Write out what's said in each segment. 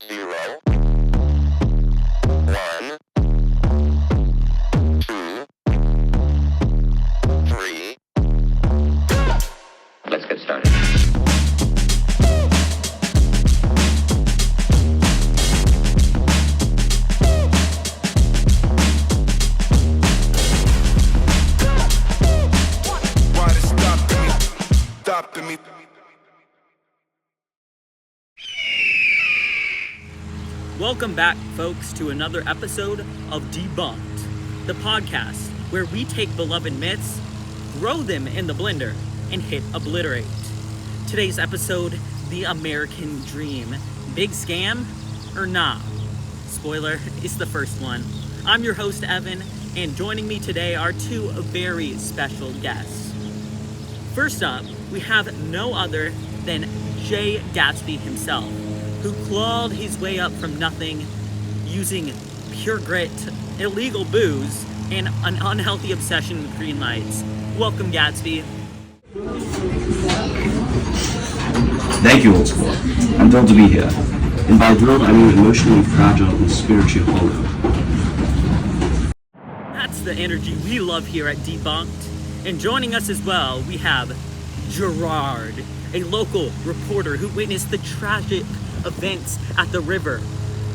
0, 1, 2, 3. Let's get started. Welcome back, folks, to another episode of Debunked, the podcast where we take beloved myths, throw them in the blender, and hit obliterate. Today's episode, the American Dream. Big scam or nah? Spoiler, it's the first one. I'm your host, Evan, and joining me today are two very special guests. First up, we have no other than Jay Gatsby himself, who clawed his way up from nothing using pure grit, illegal booze, and an unhealthy obsession with green lights. Welcome, Gatsby. Thank you, Old School. I'm thrilled to be here. And by thrilled, I mean emotionally fragile and spiritually hollow. That's the energy we love here at Debunked. And joining us as well, we have Gerard, a local reporter who witnessed the tragic events at the river,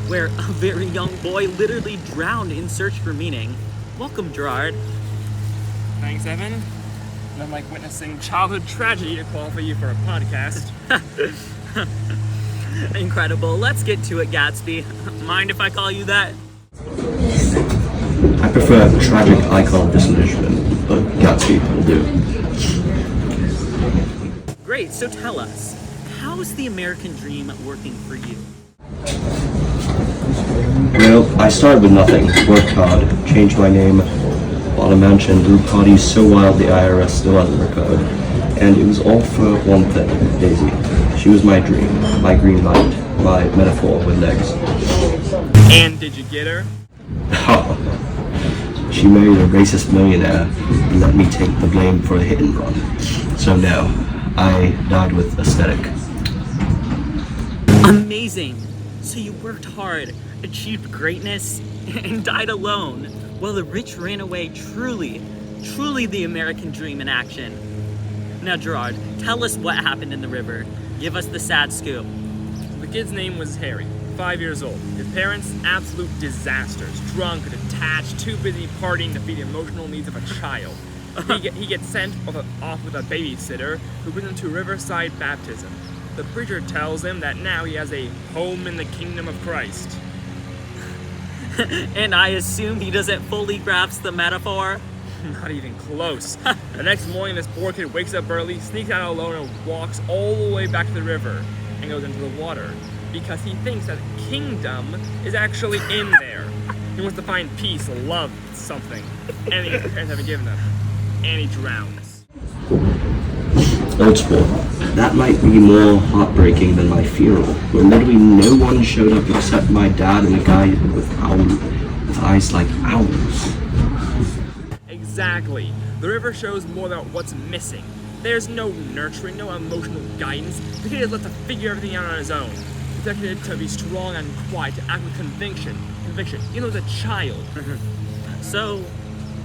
where a very young boy literally drowned in search for meaning. Welcome, Gerard. Thanks, Evan. I'm like witnessing childhood tragedy to qualify you for a podcast. Incredible. Let's get to it, Gatsby. Mind if I call you that? I prefer a tragic icon disillusionment, but Gatsby will do. Great, so tell us, how's the American dream working for you? Well, I started with nothing, worked hard, changed my name, bought a mansion, threw parties so wild the IRS still hasn't recovered. And it was all for one thing, Daisy. She was my dream, my green light, my metaphor with legs. And did you get her? She married a racist millionaire and let me take the blame for a hit and run. So no, I died with aesthetic. Amazing! So you worked hard, achieved greatness, and died alone, while the rich ran away. Truly the American dream in action. Now, Gerard, tell us what happened in the river. Give us the sad scoop. The kid's name was Harry, 5 years old. His parents, absolute disasters. Drunk, attached, too busy partying to feed the emotional needs of a child. He gets sent off with a babysitter who brings him to Riverside Baptism. The preacher tells him that now he has a home in the kingdom of Christ. And I assume he doesn't fully grasp the metaphor? Not even close. The next morning, this poor kid wakes up early, sneaks out alone, and walks all the way back to the river and goes into the water because he thinks that the kingdom is actually in there. He wants to find peace, love, something. Anything his parents haven't given him. And he drowns. Old School. That might be more heartbreaking than my funeral, where literally no one showed up except my dad and a guy with eyes like owls. Exactly. The river shows more about what's missing. There's no nurturing, no emotional guidance. The kid is left to figure everything out on his own. Expected to be strong and quiet, to act with conviction, even as a child. So,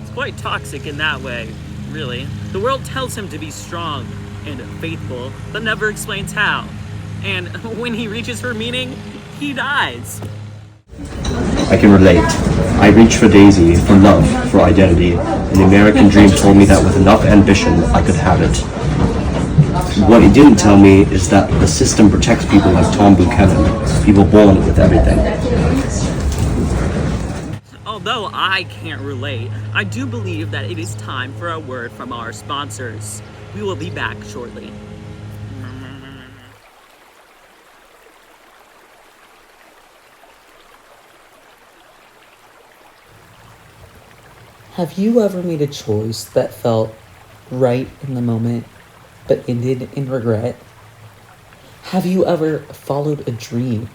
it's quite toxic in that way, really. The world tells him to be strong and faithful, but never explains how. And when he reaches for meaning, he dies. I can relate. I reached for Daisy, for love, for identity, and the American dream told me that with enough ambition, I could have it. What it didn't tell me is that the system protects people like Tom Buchanan, people born with everything. Although I can't relate, I do believe that it is time for a word from our sponsors. We will be back shortly. Have you ever made a choice that felt right in the moment, but ended in regret? Have you ever followed a dream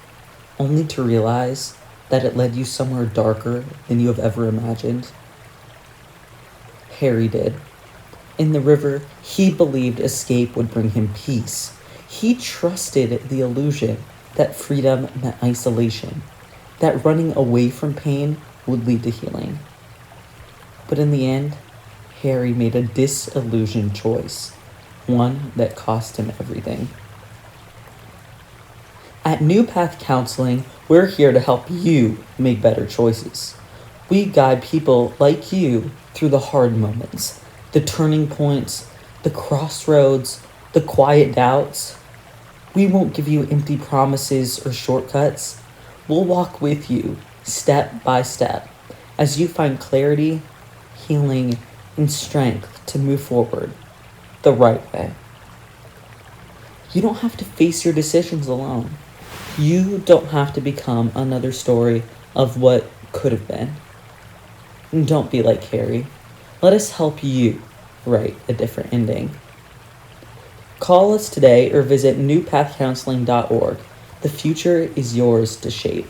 only to realize that it led you somewhere darker than you have ever imagined? Harry did. In the river, he believed escape would bring him peace. He trusted the illusion that freedom meant isolation, that running away from pain would lead to healing. But in the end, Harry made a disillusioned choice, one that cost him everything. At New Path Counseling, we're here to help you make better choices. We guide people like you through the hard moments, the turning points, the crossroads, the quiet doubts. We won't give you empty promises or shortcuts. We'll walk with you, step by step, as you find clarity, healing, and strength to move forward the right way. You don't have to face your decisions alone. You don't have to become another story of what could have been. And don't be like Harry. Let us help you write a different ending. Call us today or visit newpathcounseling.org. The future is yours to shape.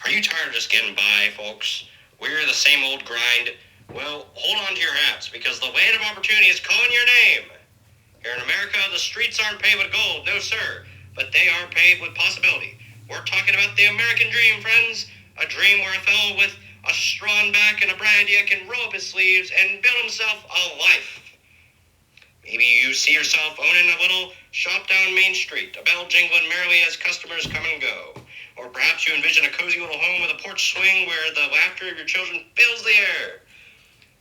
Are you tired of just getting by, folks? We're the same old grind. Well, hold on to your hats, because the weight of opportunity is calling your name. Here in America, the streets aren't paved with gold, no sir, but they are paved with possibility. We're talking about the American dream, friends. A dream where a fellow with a strong back and a bright idea can roll up his sleeves and build himself a life. Maybe you see yourself owning a little shop down Main Street, a bell jingling merrily as customers come and go. Or perhaps you envision a cozy little home with a porch swing where the laughter of your children fills the air.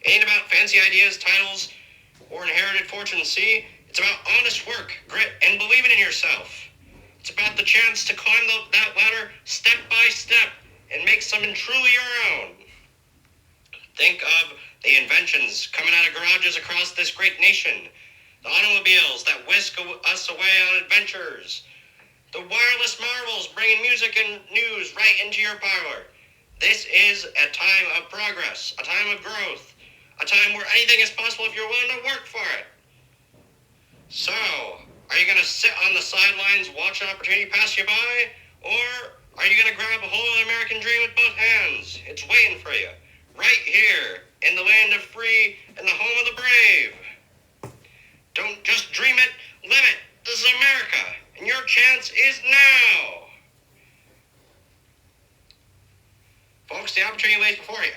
It ain't about fancy ideas, titles, or inherited fortune, see? It's about honest work, grit, and believing in yourself. It's about the chance to climb that ladder step by step and make something truly your own. Think of the inventions coming out of garages across this great nation. The automobiles that whisk us away on adventures. The wireless marvels bringing music and news right into your parlor. This is a time of progress, a time of growth, a time where anything is possible if you're willing to work for it. So, are you going to sit on the sidelines, watch an opportunity pass you by? Or are you going to grab a hold of the American dream with both hands? It's waiting for you, right here, in the land of free and the home of the brave. Don't just dream it, live it. This is America, and your chance is now. Folks, the opportunity lays before you.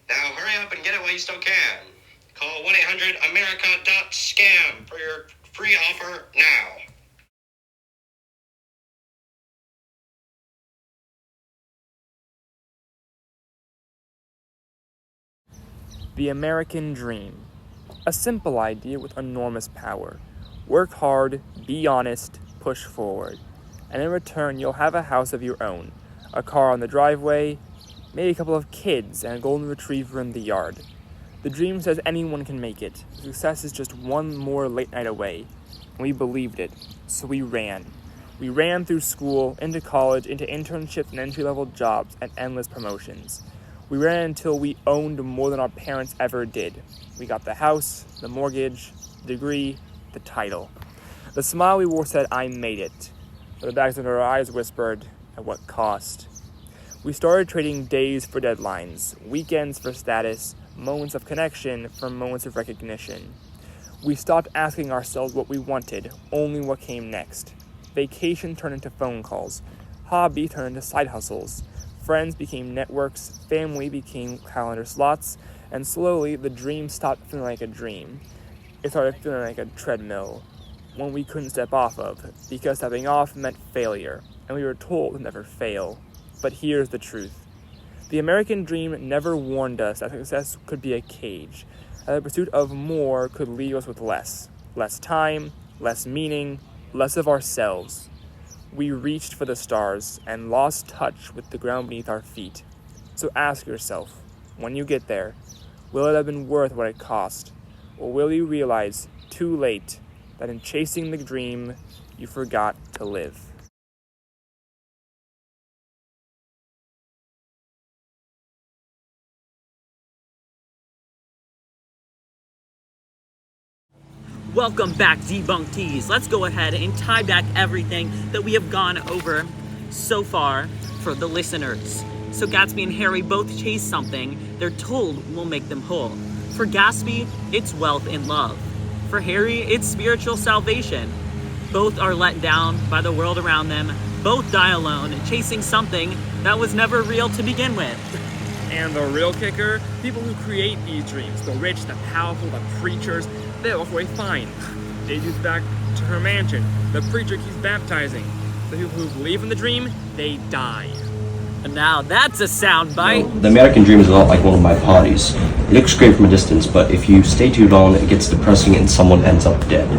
Now hurry up and get it while you still can. Call 1-800-AMERICA.SCAM for your free offer now. The American Dream. A simple idea with enormous power. Work hard, be honest, push forward. And in return, you'll have a house of your own, a car on the driveway, maybe a couple of kids, and a golden retriever in the yard. The dream says anyone can make it. Success is just one more late night away. And we believed it, so we ran. We ran through school, into college, into internships and entry-level jobs, and endless promotions. We ran until we owned more than our parents ever did. We got the house, the mortgage, the degree, the title. The smile we wore said, "I made it." But the bags under our eyes whispered, "At what cost?" We started trading days for deadlines, weekends for status, moments of connection for moments of recognition. We stopped asking ourselves what we wanted, only what came next. Vacation turned into phone calls. Hobby turned into side hustles. Friends became networks. Family became calendar slots. And slowly, the dream stopped feeling like a dream. It started feeling like a treadmill, one we couldn't step off of, because stepping off meant failure, and we were told to never fail. But here's the truth. The American dream never warned us that success could be a cage, that the pursuit of more could leave us with less. Less time, less meaning, less of ourselves. We reached for the stars and lost touch with the ground beneath our feet. So ask yourself, when you get there, will it have been worth what it cost? Or will you realize, too late, that in chasing the dream, you forgot to live? Welcome back, Debunktees. Let's go ahead and tie back everything that we have gone over so far for the listeners. So Gatsby and Harry both chase something they're told will make them whole. For Gatsby, it's wealth and love. For Harry, it's spiritual salvation. Both are let down by the world around them. Both die alone, chasing something that was never real to begin with. And the real kicker, people who create these dreams, the rich, the powerful, the preachers, they walk away fine. Daisy's back to her mansion. The preacher keeps baptizing. The people who believe in the dream, they die. And now that's a soundbite. The American dream is a lot like one of my parties. It looks great from a distance, but if you stay too long, it gets depressing and someone ends up dead.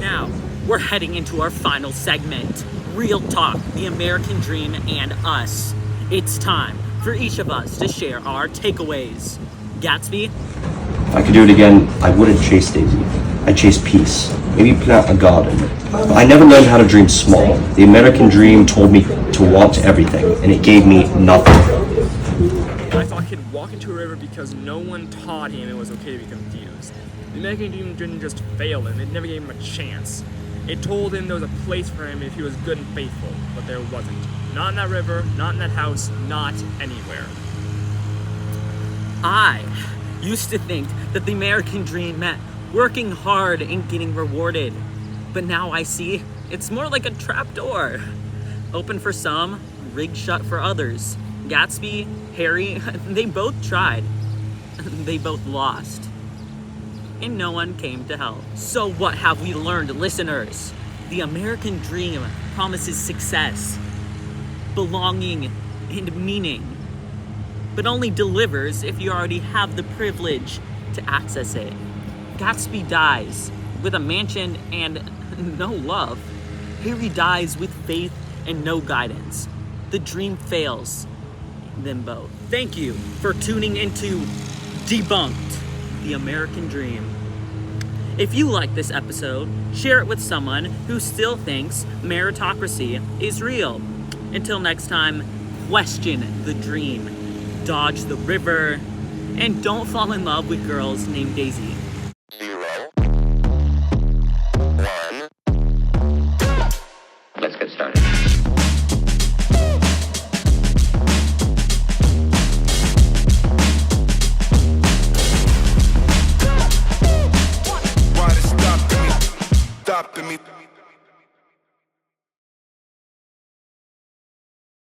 Now, we're heading into our final segment. Real talk, the American dream and us. It's time for each of us to share our takeaways. Gatsby? If I could do it again, I wouldn't chase Daisy. I'd chase peace. Maybe plant a garden. But I never learned how to dream small. The American dream told me to want everything, and it gave me nothing. I saw a kid walk into a river because no one taught him it was okay to be confused. The American dream didn't just fail him, it never gave him a chance. It told him there was a place for him if he was good and faithful, but there wasn't. Not in that river, not in that house, not anywhere. I used to think that the American dream meant working hard and getting rewarded. But now I see it's more like a trapdoor. Open for some, rigged shut for others. Gatsby, Harry, they both tried. They both lost. And no one came to help. So what have we learned, listeners? The American dream promises success, belonging, and meaning, but only delivers if you already have the privilege to access it. Gatsby dies with a mansion and no love. Harry dies with faith and no guidance. The dream fails them both. Thank you for tuning into Debunked, the American Dream. If you like this episode, share it with someone who still thinks meritocracy is real. Until next time, question the dream, dodge the river, and don't fall in love with girls named Daisy.